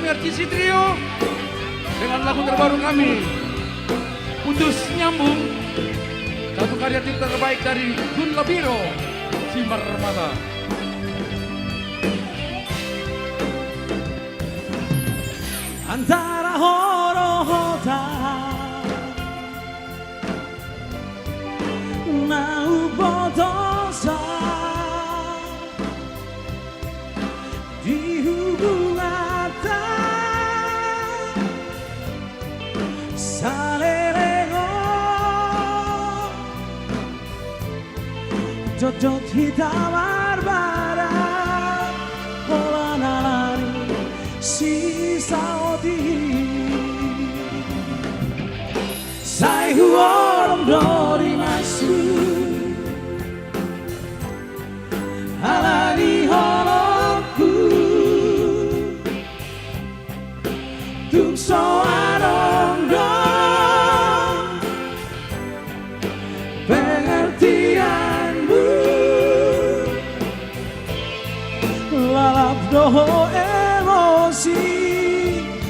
kami RCC Trio dengan lagu terbaru kami, Putus Nyambung, satu karya cipta terbaik dari Gun Labiro, Simar Mata. Antara horo-hota Nau bodosa Di hubungan Salerego Jojot hitam barbara Pola nalari sisa Sai huorom dori masu Halali holoku Tung soarong dong Pengertianmu Lalap doho emosi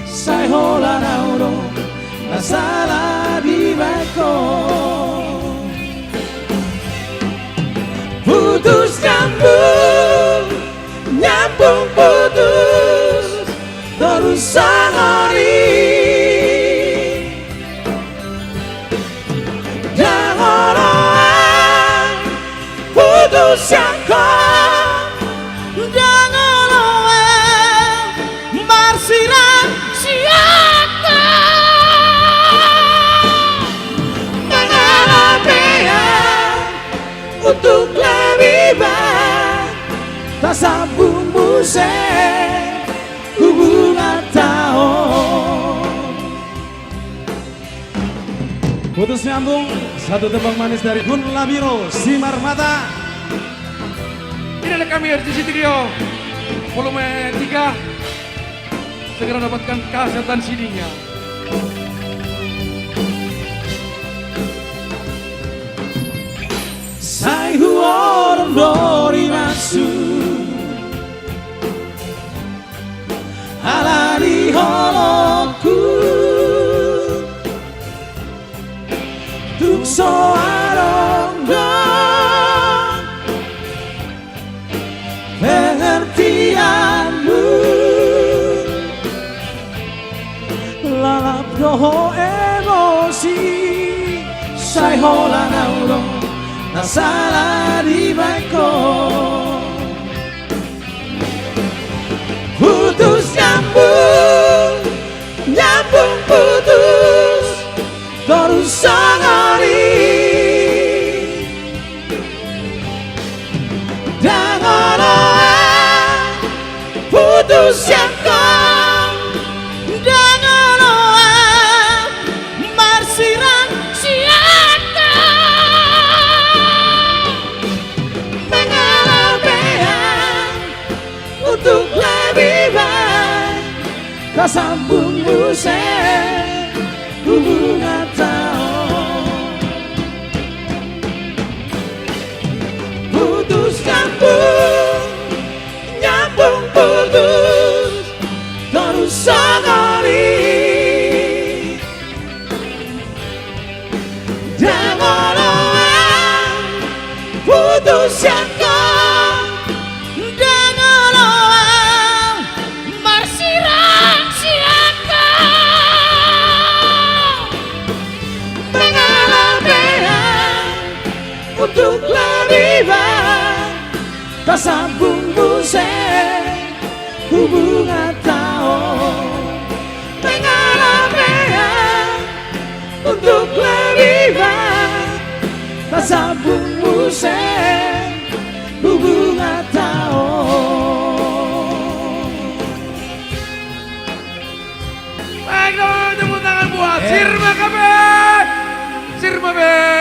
Sai hola naurong Masalah di balkon Putus nyambung Nyambung putus Terus sanori Jangan putus yang kau Jangan marsiran siapa Untuk lebih baik Tak sambung musik Hubungan tahun Putus nyambung Satu tebang manis dari Gun Labiro Simar Mata. Ini adalah kami RCC Trio volume 3. Segera dapatkan kaset dan CD-nya. Sai huorom dori masu Halali holoku Tuk soarong dong Pengertianmu Lalap doho emosi Sai hola naurong Salah di balkon Putus nyambung Nyambung putus Terus sanari Jangan putus yang kau Jangan marsiran siapa Untuk lebih baik Tak sambung musik Hubungan tahun Putus nyambung Nyambung putus Terus sanari Jangan putus yang Untuk lebih baik Tak sambung musik Hubungan tahun Mengalaminya Untuk lebih baik Tak sambung musik Hubungan tahun. Baik dong, tepuk tangan buat Sirma Kabeh. Sirma Kabeh.